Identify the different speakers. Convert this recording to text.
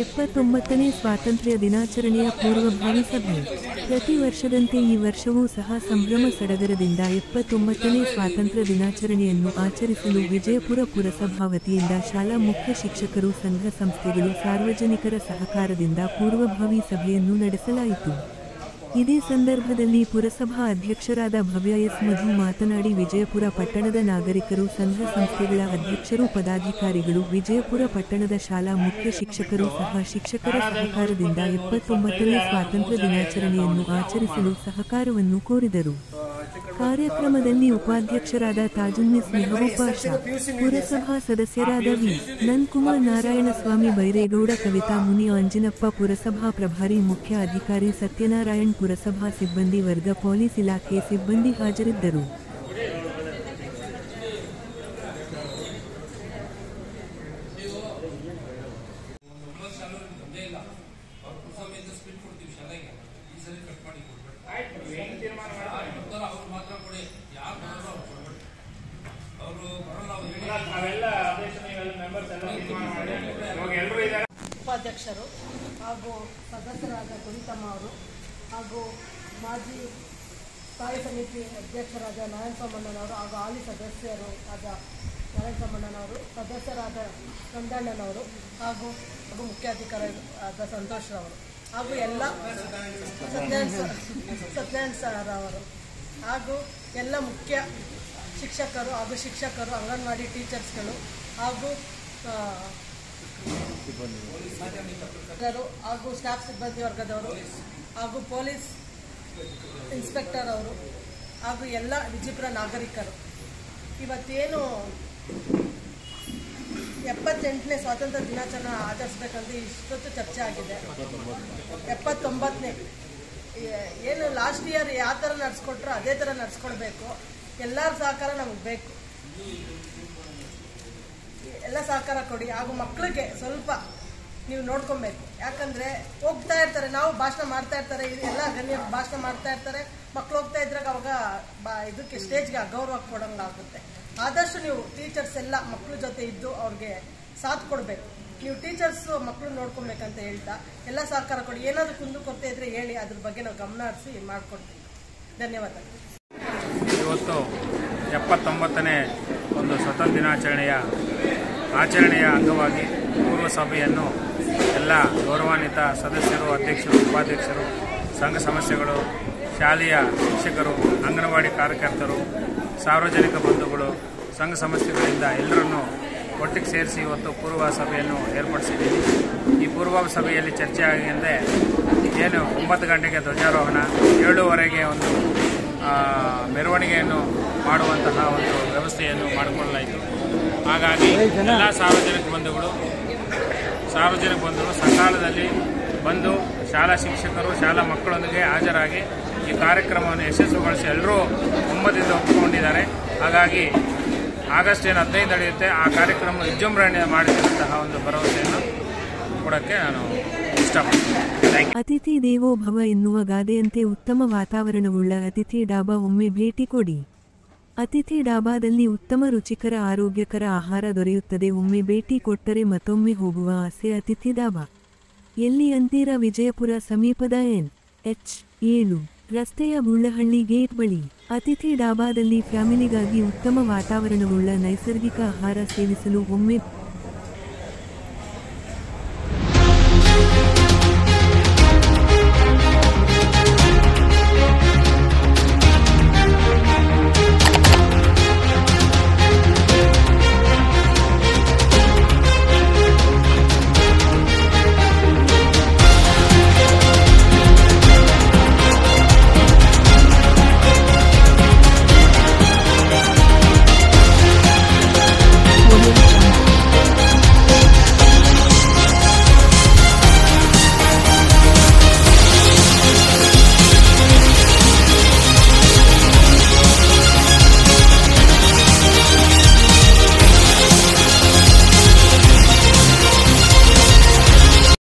Speaker 1: 79ನೇ ಸ್ವಾತಂತ್ರ್ಯ ದಿನಾಚರಣೆಯ ಪೂರ್ವಭಾವಿ ಸಭೆ. ಪ್ರತಿ ವರ್ಷದಂತೆ ಈ ವರ್ಷವೂ ಸಹ ಸಂಭ್ರಮ ಸಡಗರದಿಂದ 79ನೇ ಸ್ವಾತಂತ್ರ್ಯ ದಿನಾಚರಣೆಯನ್ನು ಆಚರಿಸಲು ವಿಜಯಪುರ ಪುರಸಭಾ ವತಿಯಿಂದ ಶಾಲಾ ಮುಖ್ಯ ಶಿಕ್ಷಕರು, ಸಂಘ ಸಂಸ್ಥೆಗಳು, ಸಾರ್ವಜನಿಕರ ಸಹಕಾರದಿಂದ ಪೂರ್ವಭಾವಿ ಸಭೆಯನ್ನು ನಡೆಸಲಾಯಿತು. ಇದೇ ಸಂದರ್ಭದಲ್ಲಿ ಪುರಸಭಾ ಅಧ್ಯಕ್ಷರಾದ ಭವ್ಯ ಎಸ್. ಮಧು ಮಾತನಾಡಿ, ವಿಜಯಪುರ ಪಟ್ಟಣದ ನಾಗರಿಕರು, ಸಂಘ ಸಂಸ್ಥೆಗಳ ಅಧ್ಯಕ್ಷರು, ಪದಾಧಿಕಾರಿಗಳು, ವಿಜಯಪುರ ಪಟ್ಟಣದ ಶಾಲಾ ಮುಖ್ಯ ಶಿಕ್ಷಕರು ಸಹ ಶಿಕ್ಷಕರ ಸಹಕಾರದಿಂದ 79ನೇ ಸ್ವಾತಂತ್ರ್ಯ ದಿನಾಚರಣೆಯನ್ನು ಆಚರಿಸಲು ಸಹಕಾರವನ್ನು ಕೋರಿದರು. ಕಾರ್ಯಕ್ರಮದಲ್ಲಿ ಉಪಾಧ್ಯಕ್ಷರಾದ ತಾಜುನ್ನಿಸ್ ಮೆಹಬೂಬ್ ಪಾಷಾ, ಪುರಸಭಾ ಸದಸ್ಯರಾದ ವಿ. ನಂದಕುಮಾರ್, ನಾರಾಯಣಸ್ವಾಮಿ ಬೈರೇಗೌಡ, ಕವಿತಾ ಮುನಿ, ಅಂಜಿನಪ್ಪ, ಪುರಸಭಾ ಪ್ರಭಾರಿ ಮುಖ್ಯ ಅಧಿಕಾರಿ ಸತ್ಯನಾರಾಯಣ್, ಪುರಸಭಾ ಸಿಬ್ಬಂದಿ ವರ್ಗ, ಪೊಲೀಸ್ ಇಲಾಖೆ ಸಿಬ್ಬಂದಿ ಹಾಜರಿದ್ದರು.
Speaker 2: ಉಪಾಧ್ಯಕ್ಷರು ಹಾಗೂ ಸದಸ್ಯರಾದ ಕುರಿತಮ್ಮ ಅವರು ಹಾಗೂ ಮಾಜಿ ಸ್ಥಾಯಿ ಸಮಿತಿ ಅಧ್ಯಕ್ಷರಾದ ನಾರಾಯಣಸ್ವಾಮಣ್ಣನವರು ಹಾಗೂ ಹಾಲಿ ಸದಸ್ಯರು ಆದ ನಾರಾಯಣಸ್ವಾಮಣ್ಣನವರು, ಸದಸ್ಯರಾದ ನಂದಣ್ಣನವರು ಹಾಗೂ ಮುಖ್ಯಾಧಿಕಾರಿ ಆದ ಸಂತೋಷ್ರವರು ಹಾಗೂ ಎಲ್ಲ ಸತ್ಯನಾರಾಯಣ ಸರ್ ಅವರು ಹಾಗೂ ಎಲ್ಲ ಮುಖ್ಯ ಶಿಕ್ಷಕರು ಅಂಗನವಾಡಿ ಟೀಚರ್ಸ್ಗಳು ಹಾಗೂ ಹಾಗೂ ಸ್ಟಾಫ್ ಸಿಬ್ಬಂದಿ ವರ್ಗದವರು ಹಾಗೂ ಪೊಲೀಸ್ ಇನ್ಸ್ಪೆಕ್ಟರ್ ಅವರು ಹಾಗೂ ಎಲ್ಲ ವಿಜಯಪುರ ನಾಗರಿಕರು, ಇವತ್ತೇನು 78ನೇ ಸ್ವಾತಂತ್ರ್ಯ ದಿನಾಚರಣೆ ಆಚರಿಸ್ಬೇಕಂತ ಇಷ್ಟೊತ್ತು ಚರ್ಚೆ ಆಗಿದೆ. 79ನೇ ಏನು ಲಾಸ್ಟ್ ಇಯರ್ ಯಾವ ಥರ ನಡೆಸ್ಕೊಟ್ರೋ ಅದೇ ಥರ ನಡೆಸ್ಕೊಳ್ಬೇಕು. ಎಲ್ಲರ ಸಹಕಾರ ನಮಗೆ ಬೇಕು, ಎಲ್ಲ ಸಹಕಾರ ಕೊಡಿ. ಹಾಗೂ ಮಕ್ಕಳಿಗೆ ಸ್ವಲ್ಪ ನೀವು ನೋಡ್ಕೊಬೇಕು, ಯಾಕಂದರೆ ಹೋಗ್ತಾ ಇರ್ತಾರೆ, ನಾವು ಭಾಷಣ ಮಾಡ್ತಾ ಇರ್ತಾರೆ, ಎಲ್ಲ ಗಣ್ಯರು ಭಾಷಣ ಮಾಡ್ತಾ ಇರ್ತಾರೆ, ಮಕ್ಕಳು ಹೋಗ್ತಾ ಇದ್ರಾಗ ಅವಾಗ ಇದಕ್ಕೆ ಸ್ಟೇಜ್ಗೆ ಅಗೌರವ ಕೊಡೋಂಗಾಗುತ್ತೆ. ಆದಷ್ಟು ನೀವು ಟೀಚರ್ಸ್ ಎಲ್ಲ ಮಕ್ಕಳ ಜೊತೆ ಇದ್ದು ಅವ್ರಿಗೆ ಸಾಥ್ ಕೊಡಬೇಕು. ನೀವು ಟೀಚರ್ಸು ಮಕ್ಕಳು ನೋಡ್ಕೊಬೇಕಂತ ಹೇಳ್ತಾ ಎಲ್ಲ ಸಹಕಾರ ಕೊಡಿ. ಏನಾದರೂ ಕುಂದುಕೊರತೆ ಇದ್ರೆ ಹೇಳಿ, ಅದ್ರ ಬಗ್ಗೆ ನಾವು ಗಮನ ಹರಿಸಿ ಮಾಡಿಕೊಡ್ತೀವಿ. ಧನ್ಯವಾದಗಳು.
Speaker 3: ಇವತ್ತು 79ನೇ ಒಂದು ಸ್ವತಂತ್ರ ದಿನಾಚರಣೆಯ ಆಚರಣೆಯ ಅಂಗವಾಗಿ ಪೂರ್ವ ಸಭೆಯನ್ನು ಎಲ್ಲ ಗೌರವಾನ್ವಿತ ಸದಸ್ಯರು, ಅಧ್ಯಕ್ಷರು, ಉಪಾಧ್ಯಕ್ಷರು, ಸಂಘ ಸಂಸ್ಥೆಗಳು, ಶಾಲೆಯ ಶಿಕ್ಷಕರು, ಅಂಗನವಾಡಿ ಕಾರ್ಯಕರ್ತರು, ಸಾರ್ವಜನಿಕ ಬಂಧುಗಳು, ಸಂಘ ಸಂಸ್ಥೆಗಳಿಂದ ಎಲ್ಲರನ್ನೂ ಒಟ್ಟಿಗೆ ಸೇರಿಸಿ ಇವತ್ತು ಪೂರ್ವ ಸಭೆಯನ್ನು ಏರ್ಪಡಿಸಿದ್ದೀವಿ. ಈ ಪೂರ್ವ ಸಭೆಯಲ್ಲಿ ಚರ್ಚೆ ಆಗಿದೆ. ಏನು 9 ಗಂಟೆಗೆ ಧ್ವಜಾರೋಹಣ, 7:15 ಒಂದು ಮೆರವಣಿಗೆಯನ್ನು ಮಾಡುವಂತಹ ಒಂದು ವ್ಯವಸ್ಥೆಯನ್ನು ಮಾಡಿಕೊಳ್ಳಲಾಯಿತು. ಹಾಗಾಗಿ ಎಲ್ಲ ಸಾರ್ವಜನಿಕ ಬಂಧುಗಳು ಸಕಾಲದಲ್ಲಿ ಬಂದು ಶಾಲಾ ಶಿಕ್ಷಕರು, ಶಾಲಾ ಮಕ್ಕಳೊಂದಿಗೆ ಹಾಜರಾಗಿ ಈ ಕಾರ್ಯಕ್ರಮವನ್ನು ಯಶಸ್ವಿಗೊಳಿಸಿ ಎಲ್ಲರೂ ಒಮ್ಮತದಿಂದ ಒಪ್ಪಿಕೊಂಡಿದ್ದಾರೆ. ಹಾಗಾಗಿ ಆಗಸ್ಟ್ 15 ನಡೆಯುತ್ತೆ, ಆ ಕಾರ್ಯಕ್ರಮ ವಿಜೃಂಭಣೆ ಮಾಡಿದಂತಹ ಒಂದು ಭರವಸೆಯನ್ನು ಕೊಡೋಕ್ಕೆ ನಾನು ಇಷ್ಟಪಡ್ತೀನಿ.
Speaker 1: ಅತಿಥಿ ದೇವೋ ಭವ ಎನ್ನುವ ಗಾದೆಯಂತೆ ಉತ್ತಮ ವಾತಾವರಣವುಳ್ಳ ಅತಿಥಿ ಡಾಬಾ ಒಮ್ಮೆ ಭೇಟಿ ಕೊಡಿ. ಅತಿಥಿ ಡಾಬಾದಲ್ಲಿ ಉತ್ತಮ ರುಚಿಕರ ಆರೋಗ್ಯಕರ ಆಹಾರ ದೊರೆಯುತ್ತದೆ. ಒಮ್ಮೆ ಭೇಟಿ ಕೊಟ್ಟರೆ ಮತ್ತೊಮ್ಮೆ ಹೋಗುವ ಆಸೆ. ಅತಿಥಿ ಡಾಬಾ ಎಲ್ಲಿ ಅಂತೀರಾ? ವಿಜಯಪುರ ಸಮೀಪದ NH 7 ರಸ್ತೆಯ ಬುಳ್ಳಹಳ್ಳಿ ಗೇಟ್ ಬಳಿ. ಅತಿಥಿ ಡಾಬಾದಲ್ಲಿ ಫ್ಯಾಮಿಲಿಗಾಗಿ ಉತ್ತಮ ವಾತಾವರಣವುಳ್ಳ ನೈಸರ್ಗಿಕ ಆಹಾರ ಸೇವಿಸಲು ಒಮ್ಮೆ